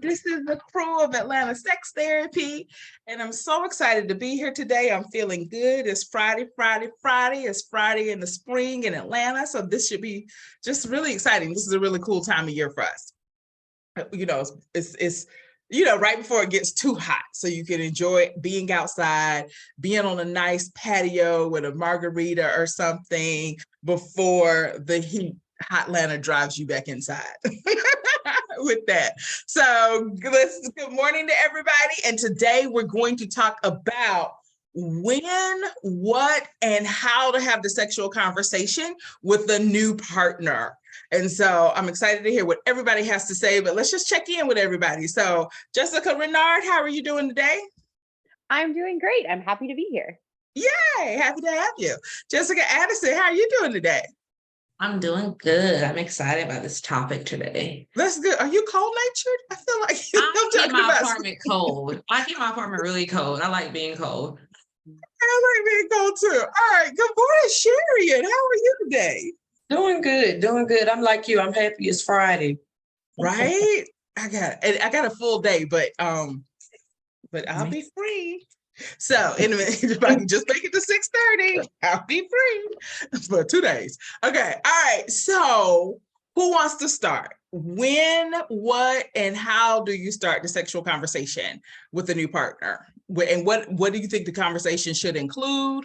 This is the crew of Atlanta Sex Therapy, and I'm so excited to be here today. I'm feeling good. It's Friday. It's Friday in the spring in Atlanta, so this should be just really exciting. This is a really cool time of year for us. You know, it's right before it gets too hot, so you can enjoy being outside, being on a nice patio with a margarita or something before the heat hot Atlanta drives you back inside. With that, so good morning to everybody, and today we're going to talk about when, what, and how to have the sexual conversation with a new partner. And so I'm excited to hear what everybody has to say, but let's just check in with everybody. So Jessica Renard, how are you doing today? I'm doing great. I'm happy to be here. Yay, happy to have you. Jessica Addison, how are you doing today? I'm doing good. I'm excited about this topic today. That's good. Are you cold-natured? I feel like I keep my apartment cold. I keep my apartment really cold. I like being cold. I like being cold too. All right. Good morning, Sharian. How are you today? Doing good. I'm like you. I'm happy it's Friday. Right? I got a full day, but I'll be free. So in a minute, if I can just make it to 6:30, I'll be free for 2 days. Okay. All right. So who wants to start? When, what, and how do you start the sexual conversation with a new partner? And what do you think the conversation should include?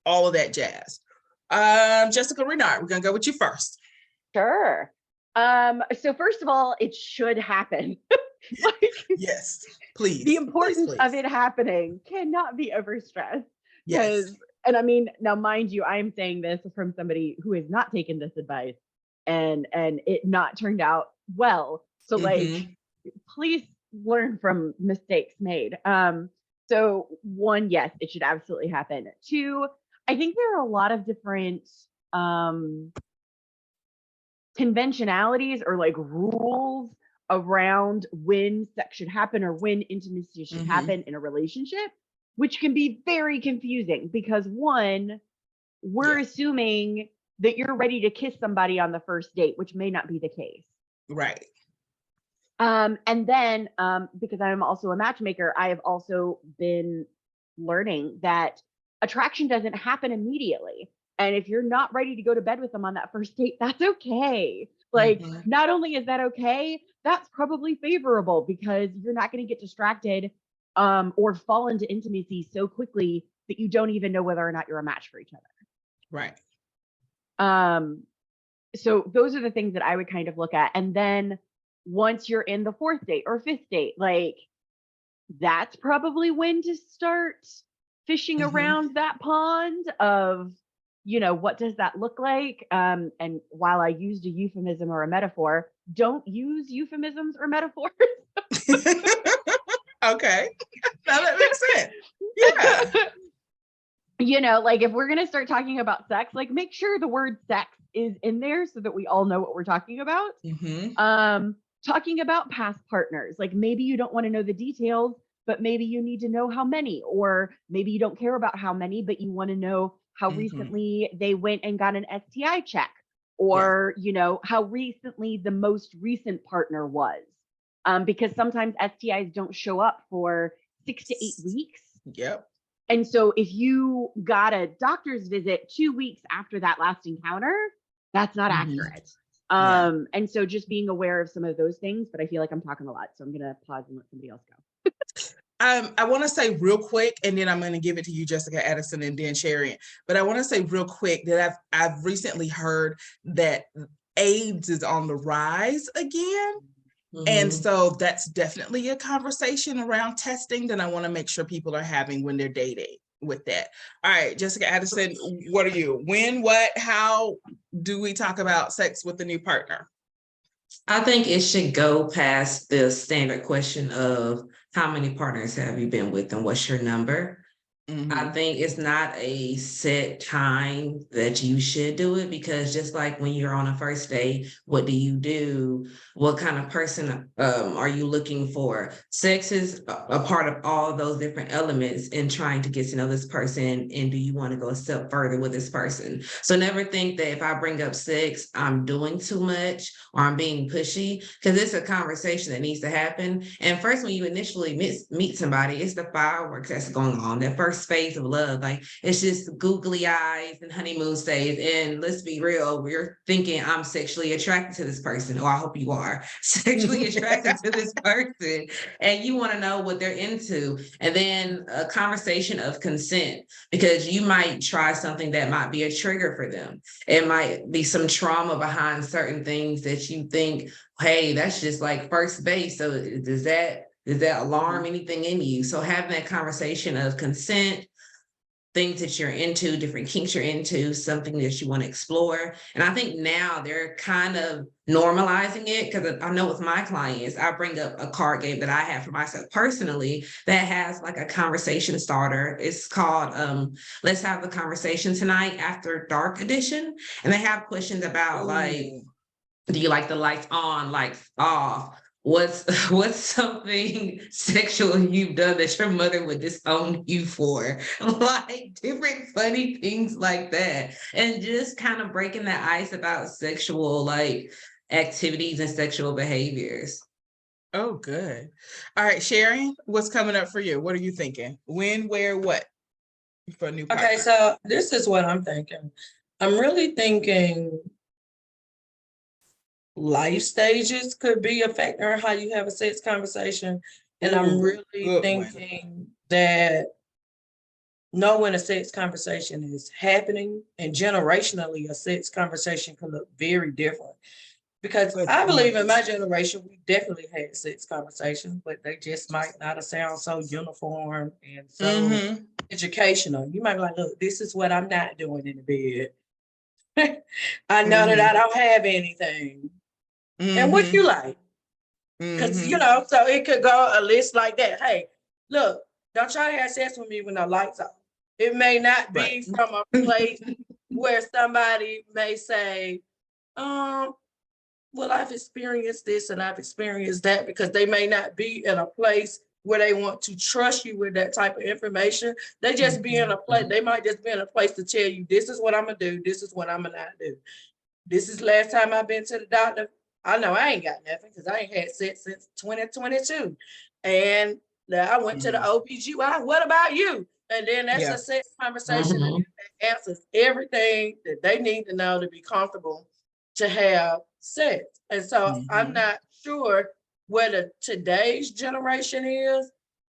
All of that jazz. Jessica Renard, we're gonna go with you first. Sure. So first of all, it should happen. Yes, please. The importance please. of it happening cannot be overstressed. Yes. And I mean, now mind you, I'm saying this from somebody who has not taken this advice and it not turned out well. So please learn from mistakes made. So one, yes, it should absolutely happen. Two, I think there are a lot of different conventionalities or like rules around when sex should happen or when intimacy should happen in a relationship, which can be very confusing because one, we're assuming that you're ready to kiss somebody on the first date, which may not be the case. Right. And then because I'm also a matchmaker, I have also been learning that attraction doesn't happen immediately. And if you're not ready to go to bed with them on that first date, that's okay. Like, not only is that okay, that's probably favorable because you're not going to get distracted or fall into intimacy so quickly that you don't even know whether or not you're a match for each other. Right. So those are the things that I would kind of look at. And then once you're in the fourth date or fifth date, like that's probably when to start fishing around that pond of, what does that look like? And while I used a euphemism or a metaphor, don't use euphemisms or metaphors. Okay. Now that makes sense. Yeah. Like if we're going to start talking about sex, like make sure the word sex is in there so that we all know what we're talking about. Talking about past partners, like maybe you don't want to know the details, but maybe you need to know how many, or maybe you don't care about how many, but you want to know how recently they went and got an STI check, or, how recently the most recent partner was. Because sometimes STIs don't show up for 6 to 8 weeks. Yep. And so if you got a doctor's visit 2 weeks after that last encounter, that's not accurate. And so just being aware of some of those things, but I feel like I'm talking a lot, so I'm going to pause and let somebody else go. I want to say real quick, and then I'm going to give it to you, Jessica Addison, and then Sharian. But I want to say real quick that I've recently heard that AIDS is on the rise again. And so that's definitely a conversation around testing that I want to make sure people are having when they're dating with that. All right, Jessica Addison, what are you? When, what, how do we talk about sex with a new partner? I think it should go past the standard question of how many partners have you been with and what's your number. I think it's not a set time that you should do it, because just like when you're on a first date, what do you do? What kind of person are you looking for? Sex is a part of all of those different elements in trying to get to know this person. And do you want to go a step further with this person? So never think that if I bring up sex, I'm doing too much or I'm being pushy, because it's a conversation that needs to happen. And first, when you initially meet somebody, it's the fireworks that's going on, that first phase of love. Like, it's just googly eyes and honeymoon stage. And let's be real, we're thinking I'm sexually attracted to this person, or I hope you are sexually attracted to this person, and you want to know what they're into. And then a conversation of consent, because you might try something that might be a trigger for them. It might be some trauma behind certain things that you think, hey, that's just like first base. So does that alarm anything in you? So having that conversation of consent, things that you're into, different kinks you're into, something that you want to explore. And I think now they're kind of normalizing it, because I know with my clients, I bring up a card game that I have for myself personally that has like a conversation starter. It's called Let's Have the Conversation Tonight After Dark Edition. And they have questions about like, do you like the lights on, lights off? What's something sexual you've done that your mother would disown you for? Like different funny things like that. And just kind of breaking the ice about sexual like activities and sexual behaviors. Oh, good. All right, Sharon, what's coming up for you? What are you thinking? When, where, what for a new partner? Okay, so this is what I'm thinking. I'm really thinking life stages could be a factor in how you have a sex conversation. And I'm really thinking that know when a sex conversation is happening, and generationally, a sex conversation can look very different. Because I believe in my generation, we definitely had sex conversations, but they just might not have sound so uniform and so educational. You might be like, look, this is what I'm not doing in the bed. I know that I don't have anything. And what you like? Because, you know, so it could go a list like that. Hey, look, don't try to have sex with me when the lights off. It may not be from a place where somebody may say, well, I've experienced this and I've experienced that, because they may not be in a place where they want to trust you with that type of information. They just be in a place, they might just be in a place to tell you, this is what I'm gonna do, this is what I'm gonna not do. This is last time I've been to the doctor. I know I ain't got nothing, because I ain't had sex since 2022. And I went to the OBGYN. What about you? And then that's a sex conversation that answers everything that they need to know to be comfortable to have sex. And so I'm not sure whether today's generation is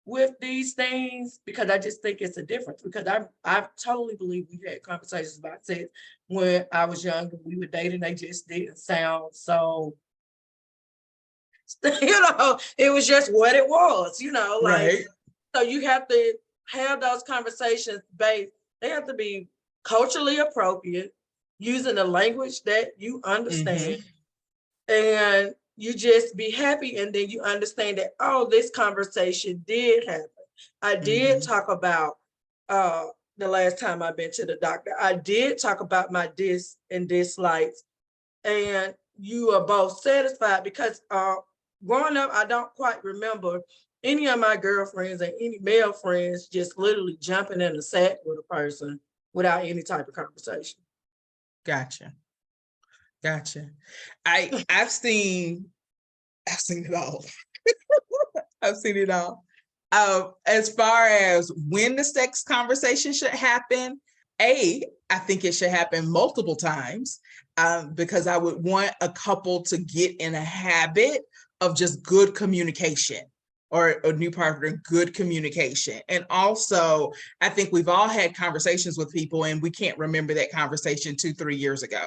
with these things, because I just think it's a difference. Because I totally believe we've had conversations about sex when I was younger. We were dating, they just didn't sound so, you know, it was just what it was, you know, like, so you have to have those conversations based, they have to be culturally appropriate, using the language that you understand, and you just be happy. And then you understand that, oh, this conversation did happen. I did talk about the last time I've been to the doctor. I did talk about my dis and dislikes, and you are both satisfied. Because growing up, I don't quite remember any of my girlfriends and any male friends just literally jumping in the sack with a person without any type of conversation. Gotcha. I've seen it all. I've seen it all. As far as when the sex conversation should happen, I think it should happen multiple times, because I would want a couple to get in a habit of just good communication, or a new partner, good communication. And also, I think we've all had conversations with people and we can't remember that conversation 2-3 years ago.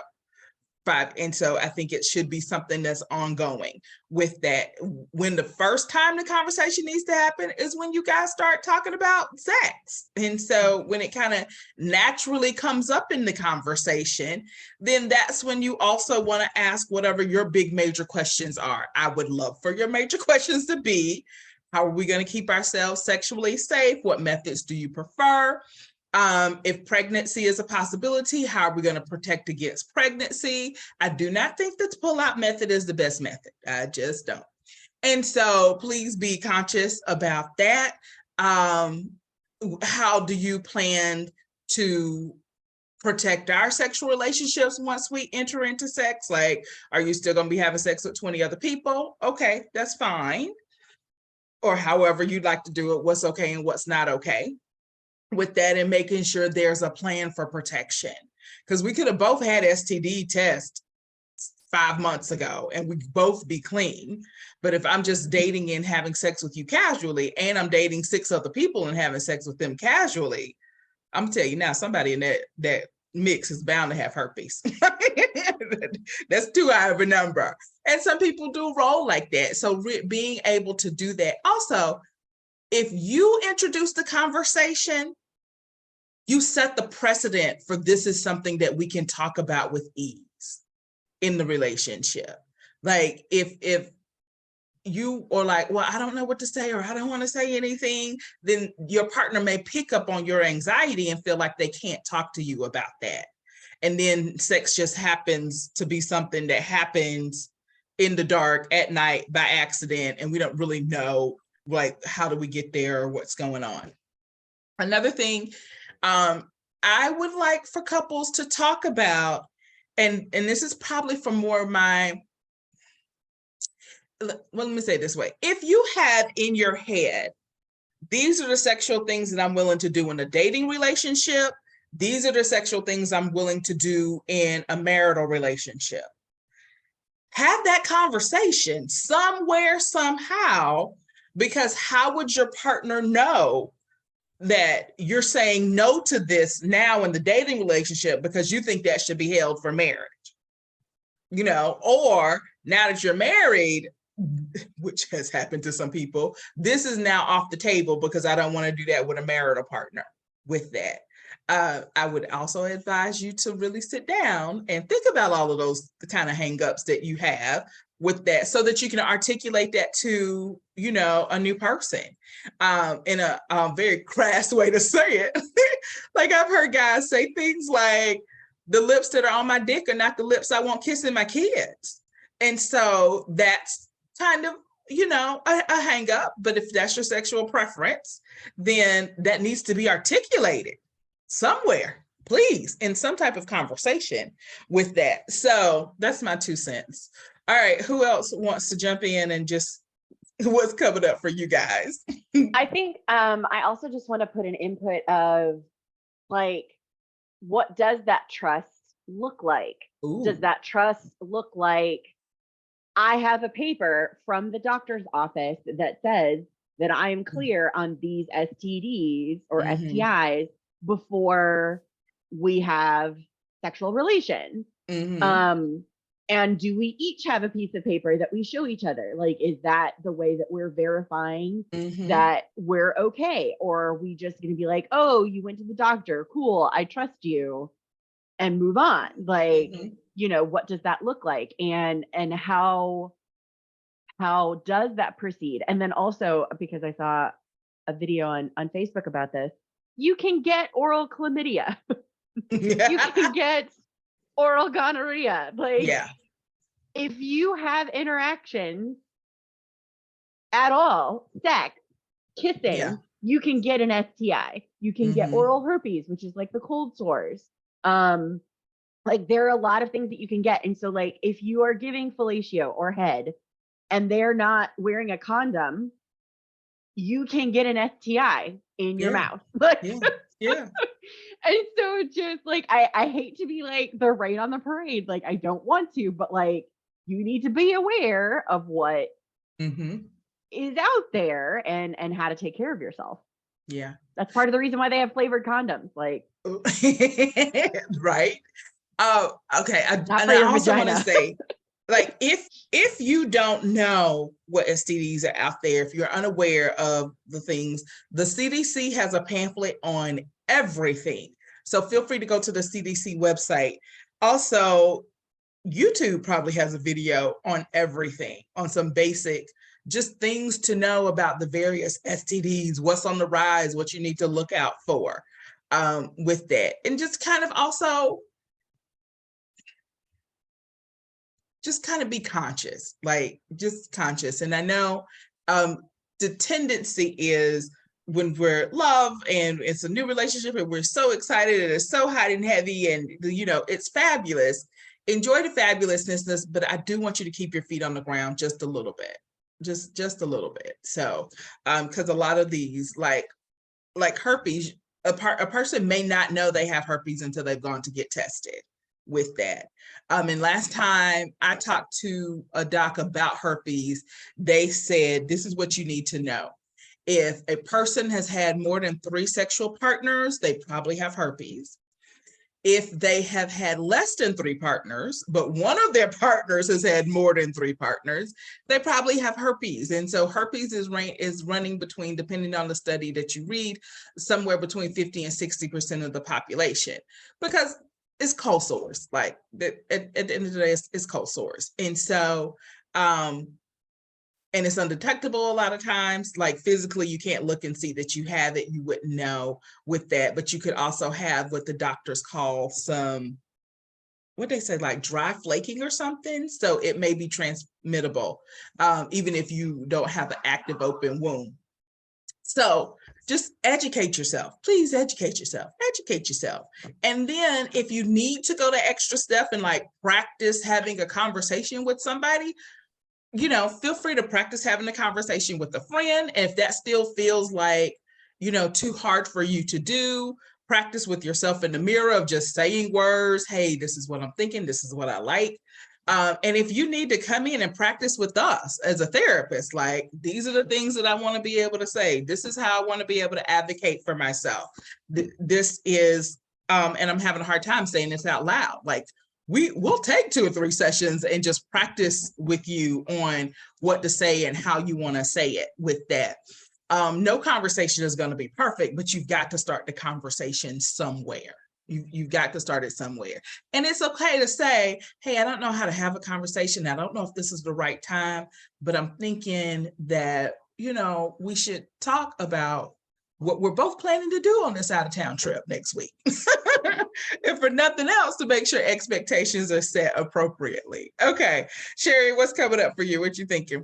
And so I think it should be something that's ongoing with that. When the first time the conversation needs to happen is when you guys start talking about sex. And so when it kind of naturally comes up in the conversation, then that's when you also want to ask whatever your big major questions are. I would love for your major questions to be, How are we going to keep ourselves sexually safe? What methods do you prefer? If pregnancy is a possibility, how are we going to protect against pregnancy? I do not think that the pull-out method is the best method. I just don't. And so please be conscious about that. How do you plan to protect our sexual relationships once we enter into sex? Like, are you still going to be having sex with 20 other people? Okay, that's fine. Or however you'd like to do it, what's okay and what's not okay with that, and making sure there's a plan for protection. Because we could have both had STD tests 5 months ago and we both be clean. But if I'm just dating and having sex with you casually, and I'm dating 6 other people and having sex with them casually, I'm telling you now, somebody in that mix is bound to have herpes. That's too high of a number. And some people do roll like that. So being able to do that. Also, if you introduce the conversation, you set the precedent for this is something that we can talk about with ease in the relationship. Like if you are like, well, I don't know what to say, or I don't want to say anything, then your partner may pick up on your anxiety and feel like they can't talk to you about that. And then sex just happens to be something that happens in the dark at night by accident, and we don't really know, like, how do we get there or what's going on. Another thing I would like for couples to talk about, and this is probably from more of my, well, let me say it this way. If you have in your head, these are the sexual things that I'm willing to do in a dating relationship, these are the sexual things I'm willing to do in a marital relationship, have that conversation somewhere, somehow, because how would your partner know that you're saying no to this now in the dating relationship because you think that should be held for marriage? You know, or now that you're married, which has happened to some people, this is now off the table because I don't want to do that with a marital partner. With that, I would also advise you to really sit down and think about all of those kind of hangups that you have with that, so that you can articulate that to, you know, a new person in a very crass way to say it. Like, I've heard guys say things like, the lips that are on my dick are not the lips I want kissing my kids. And so that's kind of, you know, a hang up. But if that's your sexual preference, then that needs to be articulated somewhere, please, in some type of conversation with that. So that's my 2 cents. All right, who else wants to jump in and just what's covered up for you guys? I think I also just want to put an input of, like, what does that trust look like? Ooh. Does that trust look like I have a paper from the doctor's office that says that I am clear on these STDs or STIs before we have sexual relations? And do we each have a piece of paper that we show each other? Like, is that the way that we're verifying that we're okay? Or are we just going to be like, oh, you went to the doctor, cool, I trust you, and move on? Like, you know, what does that look like? And how does that proceed? And then also, because I saw a video on Facebook about this, you can get oral chlamydia. You can get oral gonorrhea. Like, if you have interactions at all, sex, kissing, you can get an STI. You can get oral herpes, which is like the cold sores. Like, there are a lot of things that you can get. And so, like, if you are giving fellatio or head and they're not wearing a condom, you can get an STI in your mouth. Like, and so just like, I hate to be like the rain on the parade. Like, I don't want to, but like, you need to be aware of what is out there and how to take care of yourself. Yeah. That's part of the reason why they have flavored condoms. Like, right. Oh, okay. And I also want to say, like, if you don't know what STDs are out there, if you're unaware of the things, the CDC has a pamphlet on everything. So feel free to go to the CDC website. Also, YouTube probably has a video on everything, on some basic just things to know about the various STDs, what's on the rise, what you need to look out for with that. And just kind of also just kind of be conscious, like just conscious. And I know the tendency is when we're love and it's a new relationship and we're so excited and it's so hot and heavy and, you know, it's fabulous. Enjoy the fabulousness, but I do want you to keep your feet on the ground just a little bit, just a little bit. So, because a lot of these, like herpes, a person may not know they have herpes until they've gone to get tested with that. And last time I talked to a doc about herpes, they said, this is what you need to know. If a person has had more than 3 sexual partners, they probably have herpes. If they have had less than 3 partners, but one of their partners has had more than 3 partners, they probably have herpes. And so herpes is running between, depending on the study that you read, somewhere between 50 and 60% of the population, because it's cold sores. Like at the end of the day, it's cold sores. And so, and it's undetectable a lot of times, like physically you can't look and see that you have it, you wouldn't know with that, but you could also have what the doctors call some, what they say, like dry flaking or something. So it may be transmittable, even if you don't have an active open wound. So just educate yourself, please educate yourself. And then if you need to go the extra step and like practice having a conversation with somebody, you know, feel free to practice having a conversation with a friend. And if that still feels like, you know, too hard for you to do, practice with yourself in the mirror of just saying words. Hey, this is what I'm thinking. This is what I like. And if you need to come in and practice with us as a therapist, like these are the things that I want to be able to say. This is how I want to be able to advocate for myself. This is, and I'm having a hard time saying this out loud. Like, we'll take 2 or 3 sessions and just practice with you on what to say and how you want to say it with that. No conversation is going to be perfect, but you've got to start the conversation somewhere. You've got to start it somewhere. And it's okay to say, hey, I don't know how to have a conversation. I don't know if this is the right time, but I'm thinking that, you know, we should talk about what we're both planning to do on this out of town trip next week. If for nothing else, to make sure expectations are set appropriately. Okay, Sherry, what's coming up for you? What you thinking?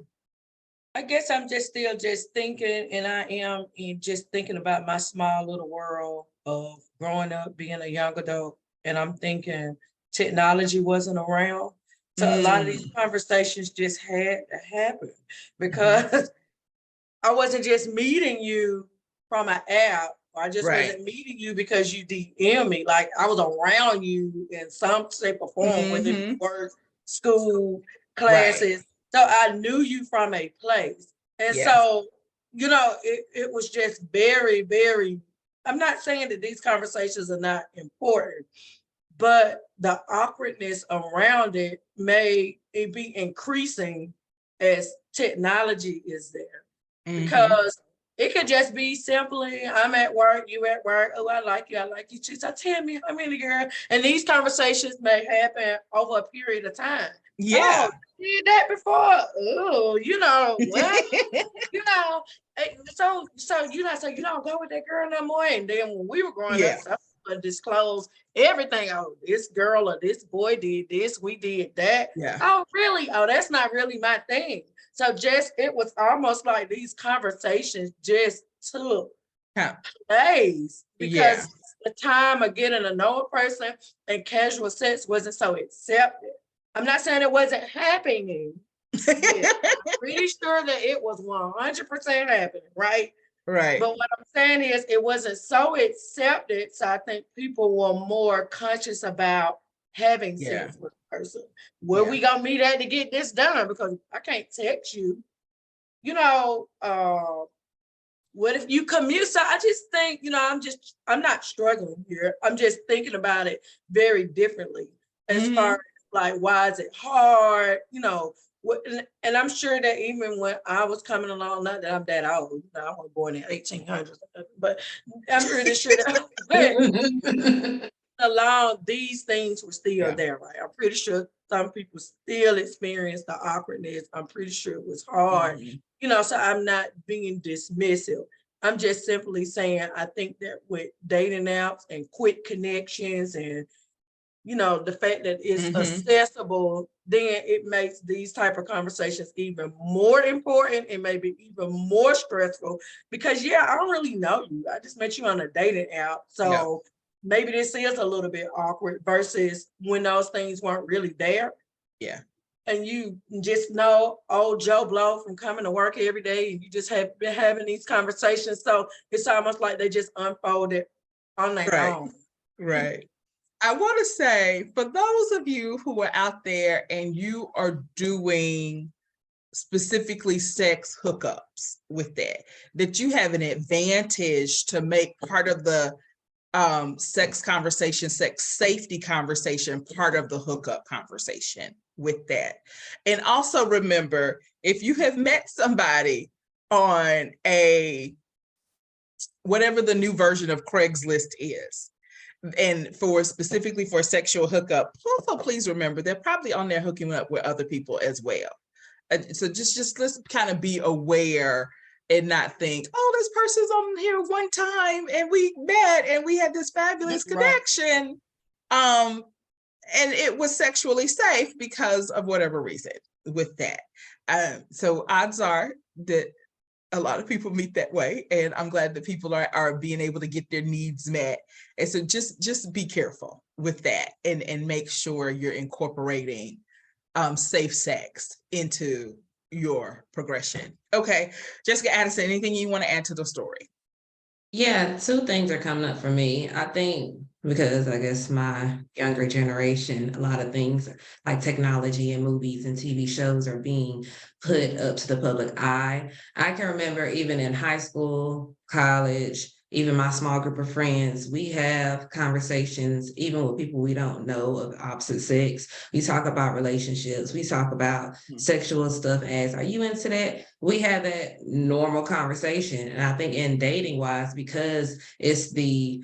I guess I'm just still just thinking, and I am just thinking about my small little world of growing up, being a young adult, and I'm thinking technology wasn't around. So a lot of these conversations just had to happen because I wasn't just meeting you from an app. I just wasn't meeting you because you DM me. Like I was around you in some shape or form, whether it work, school, classes. So I knew you from a place. And so, you know, it was just very, very, I'm not saying that these conversations are not important, but the awkwardness around it may be increasing as technology is there. Because it could just be simply, I'm at work, you at work. Oh, I like you too. So tell me, I'm in the girl. And these conversations may happen over a period of time. Yeah. Oh, you did that before? Oh, you know, what? You know, so you know, so you don't go with that girl no more. And then when we were growing up, someone disclosed everything. Oh, this girl or this boy did this, we did that. Oh, really? Oh, that's not really my thing. So just, it was almost like these conversations just took days because the time of getting to know a person and casual sex wasn't so accepted. I'm not saying it wasn't happening. I'm pretty sure that it was 100% happening, right? Right. But what I'm saying is it wasn't so accepted. So I think people were more conscious about having sex with a person. Where we gonna meet at to get this done? Because I can't text you. You know, what if you commute? So I just think, you know, I'm not struggling here. I'm just thinking about it very differently as far as like, why is it hard? You know, and I'm sure that even when I was coming along, not that I'm that old, you know, I was born in 1800s, but I'm pretty sure that along these things were still there, right? I'm pretty sure some people still experience the awkwardness. I'm pretty sure it was hard So I'm not being dismissive. I'm just simply saying, I think that with dating apps and quick connections and, the fact that it's accessible, then it makes these type of conversations even more important and maybe even more stressful because I don't really know you. I just met you on a dating app. So maybe this is a little bit awkward versus when those things weren't really there. Yeah. And you just know old Joe Blow from coming to work every day, and you just have been having these conversations. So it's almost like they just unfolded on their own. Right. I want to say, for those of you who are out there and you are doing specifically sex hookups with that you have an advantage to make part of the sex conversation, sex safety conversation, part of the hookup conversation with that. And also remember, if you have met somebody on whatever the new version of Craigslist is, and specifically for sexual hookup, also please remember they're probably on there hooking up with other people as well. So just let's kind of be aware and not think, oh, this person's on here one time and we met and we had this fabulous connection. And it was sexually safe because of whatever reason with that. So odds are that a lot of people meet that way, and I'm glad that people are being able to get their needs met. And so just be careful with that and make sure you're incorporating safe sex into your progression. Okay, Jessica Addison, anything you want to add to the story? Yeah, two things are coming up for me. I think because I guess my younger generation, a lot of things like technology and movies and TV shows are being put up to the public eye. I can remember even in high school, college, even my small group of friends, we have conversations, even with people we don't know of opposite sex. We talk about relationships. We talk about sexual stuff as, are you into that? We have that normal conversation. And I think in dating wise, because it's the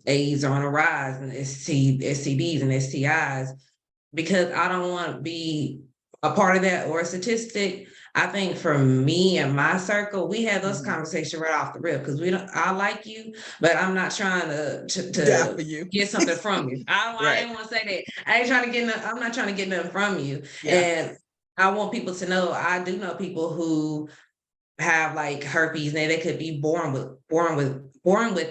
AIDS are on a rise and STDs and STIs, because I don't want to be a part of that or a statistic. I think for me and my circle, we have those conversations right off the rip because I like you, but I'm not trying to get something from you. I didn't want to say that. I ain't trying to get I'm not trying to get nothing from you. Yeah. And I want people to know, I do know people who have like herpes and they could be born with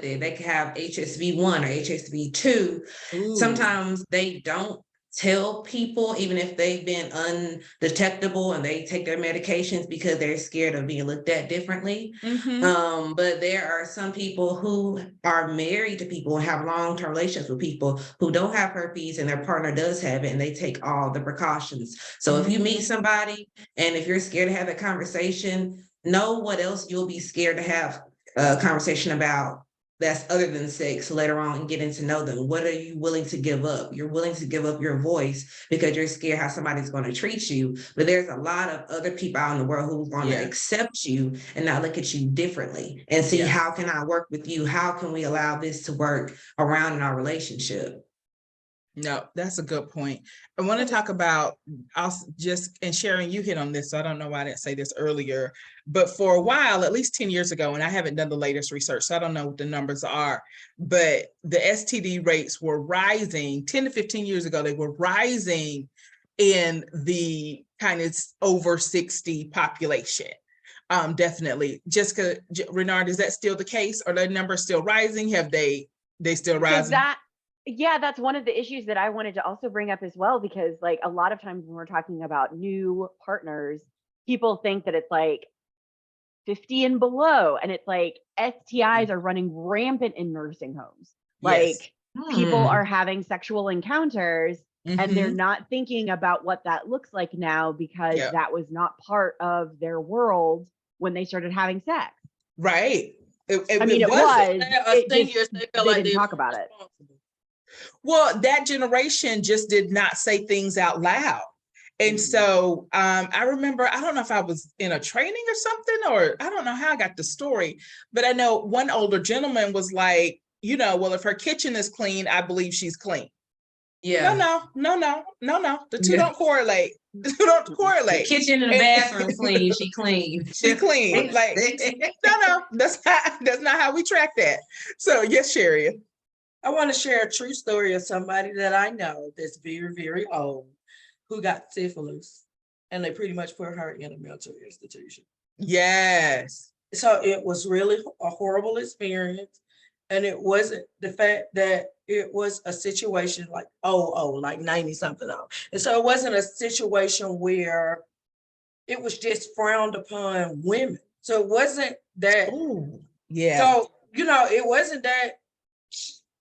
it. They could have HSV1 or HSV2. Ooh. Sometimes they don't tell people, even if they've been undetectable and they take their medications because they're scared of being looked at differently. But there are some people who are married to people and have long-term relationships with people who don't have herpes and their partner does have it and they take all the precautions. So if you meet somebody and if you're scared to have a conversation, know what else you'll be scared to have a conversation about that's other than sex later on and getting to know them. What are you willing to give up? You're willing to give up your voice because you're scared how somebody's going to treat you. But there's a lot of other people out in the world who want to accept you and not look at you differently and see how can I work with you? How can we allow this to work around in our relationship? No, that's a good point. I want to talk about and Sharon, you hit on this, so I don't know why I didn't say this earlier, but for a while, at least 10 years ago, and I haven't done the latest research, so I don't know what the numbers are, but the STD rates were rising 10 to 15 years ago. They were rising in the kind of over 60 population. Definitely. Jessica, Renard, is that still the case? Are the numbers still rising? Have they still rising? Yeah, that's one of the issues that I wanted to also bring up as well, because like a lot of times when we're talking about new partners, people think that it's like 50 and below, and it's like STIs are running rampant in nursing homes. Like people are having sexual encounters and they're not thinking about what that looks like now because that was not part of their world when they started having sex. Right. It was. They didn't talk about it. Well, that generation just did not say things out loud. And so I remember, I don't know if I was in a training or something, or I don't know how I got the story, but I know one older gentleman was like, well, if her kitchen is clean, I believe she's clean. Yeah. No. The two don't correlate. don't correlate. The kitchen and the bathroom clean. She clean. She clean. Like, no, that's not how we track that. So yes, Sherry. I want to share a true story of somebody that I know that's very, very old who got syphilis, and they pretty much put her in a mental institution. Yes. So it was really a horrible experience. And it wasn't the fact that it was a situation like, like 90 something old. And so it wasn't a situation where it was just frowned upon women. So it wasn't that. Ooh, yeah. So, it wasn't that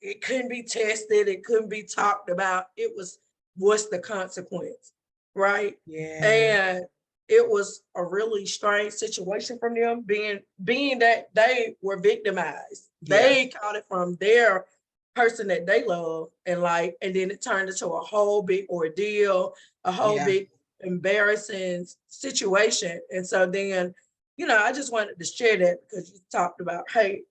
it couldn't be tested. It couldn't be talked about. It was, what's the consequence? Right. Yeah. And it was a really strange situation from them, being that they were victimized. Yeah. They caught it from their person that they love, and then it turned into a whole big ordeal, a whole big embarrassing situation. And so then, I just wanted to share that because you talked about, hey,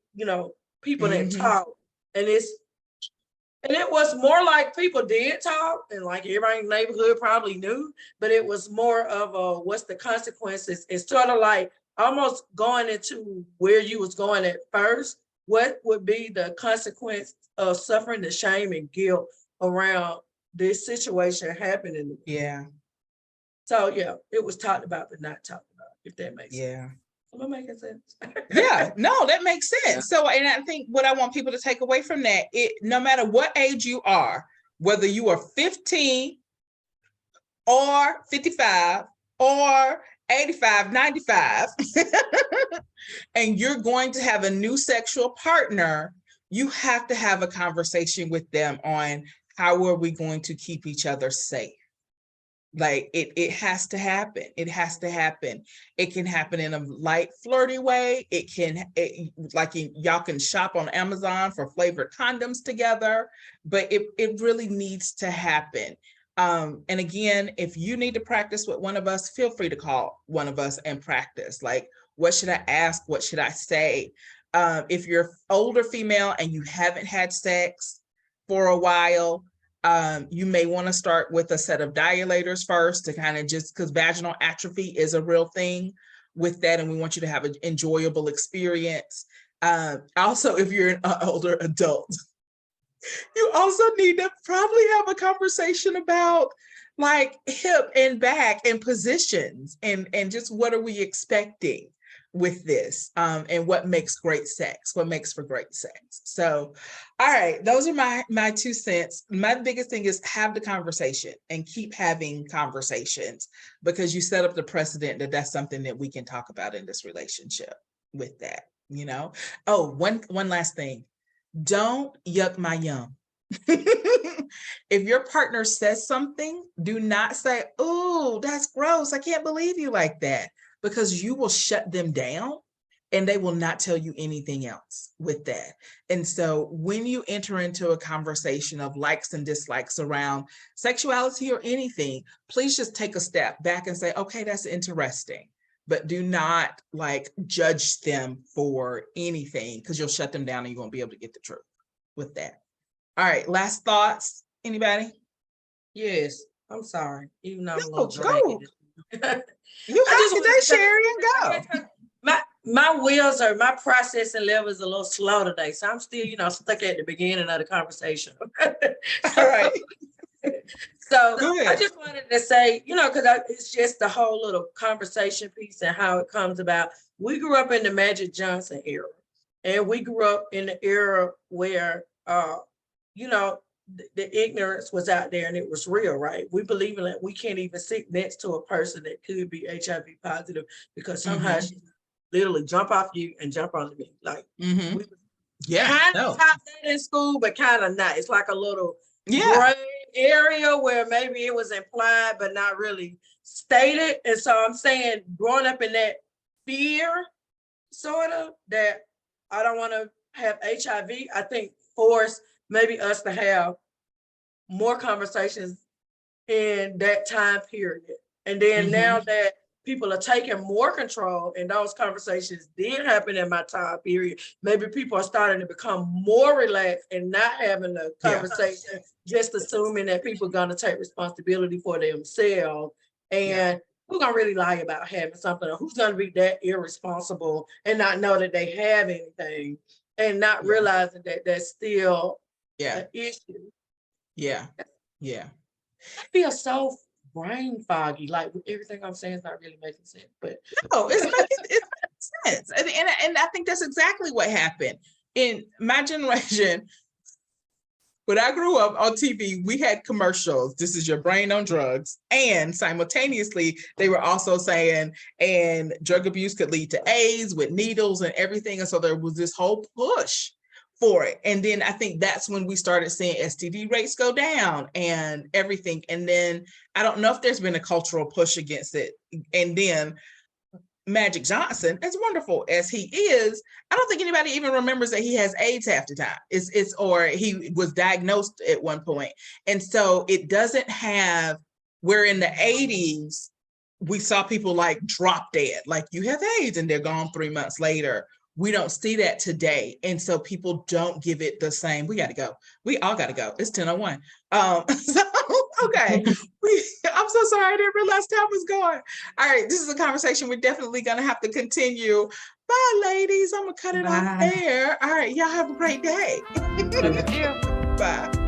people that talk, and it was more like people did talk, and like everybody in the neighborhood probably knew, but it was more of a, what's the consequences? It's sort of like almost going into where you was going at first. What would be the consequence of suffering the shame and guilt around this situation happening? Yeah. So yeah, it was talked about, but not talked about, if that makes sense. Am I making sense? Yeah, no, that makes sense. Yeah. So, and I think what I want people to take away from that, no matter what age you are, whether you are 15 or 55 or 85, 95, and you're going to have a new sexual partner, you have to have a conversation with them on how are we going to keep each other safe. Like it has to happen. It has to happen. It can happen in a light, flirty way. Y'all can shop on Amazon for flavored condoms together, but it really needs to happen. And again, if you need to practice with one of us, feel free to call one of us and practice. Like, what should I ask? What should I say? If you're older female and you haven't had sex for a while, you may want to start with a set of dilators first to kind of just, because vaginal atrophy is a real thing with that, and we want you to have an enjoyable experience. Also, if you're an older adult, you also need to probably have a conversation about like hip and back and positions and just what are we expecting with this, and what makes great sex, what makes for great sex. So, all right, those are my 2 cents. My biggest thing is have the conversation and keep having conversations, because you set up the precedent that that's something that we can talk about in this relationship with that, Oh, one last thing. Don't yuck my yum. If your partner says something, do not say, "Oh, that's gross. I can't believe you like that," because you will shut them down and they will not tell you anything else with that. And so when you enter into a conversation of likes and dislikes around sexuality or anything, please just take a step back and say, okay, that's interesting. But do not judge them for anything, because you'll shut them down and you won't be able to get the truth with that. All right, last thoughts, anybody? Yes, I'm sorry. Even though I'm a little go. You have today, Sherry, and go. My wheels are, my processing level is a little slow today, so I'm still, stuck at the beginning of the conversation. All right. So I just wanted to say, because it's just the whole little conversation piece and how it comes about. We grew up in the Magic Johnson era, and we grew up in the era where, the ignorance was out there and it was real, right? We believe in that we can't even sit next to a person that could be HIV positive because somehow she literally jump off you and jump onto me. Like, we kind of taught that in school, but kind of not. It's like a little gray area where maybe it was implied but not really stated. And so I'm saying, growing up in that fear, sort of, that I don't want to have HIV, I think forced maybe us to have more conversations in that time period. And then now that people are taking more control and those conversations did happen in my time period, maybe people are starting to become more relaxed and not having a conversation, just assuming that people are going to take responsibility for themselves And who's gonna really lie about having something, or who's gonna be that irresponsible and not know that they have anything and not realizing that that's still an issue. Yeah. I feel so brain foggy. Like everything I'm saying is not really making sense. But no, it's making sense. And I think that's exactly what happened. In my generation, when I grew up on TV, we had commercials. This is your brain on drugs. And simultaneously, they were also saying, and drug abuse could lead to AIDS with needles and everything. And so there was this whole push for it. And then I think that's when we started seeing STD rates go down and everything. And then I don't know if there's been a cultural push against it. And then Magic Johnson, as wonderful as he is, I don't think anybody even remembers that he has AIDS half the time. It's or he was diagnosed at one point. And so it doesn't have, where in the 80s, we saw people like drop dead, like you have AIDS and they're gone 3 months later. We don't see that today. And so people don't give it the same. We got to go. We all got to go. It's 10:01. So, okay. I'm so sorry. I didn't realize time was going. All right. This is a conversation we're definitely going to have to continue. Bye, ladies. I'm going to cut it off there. All right. Y'all have a great day. Thank you. Bye.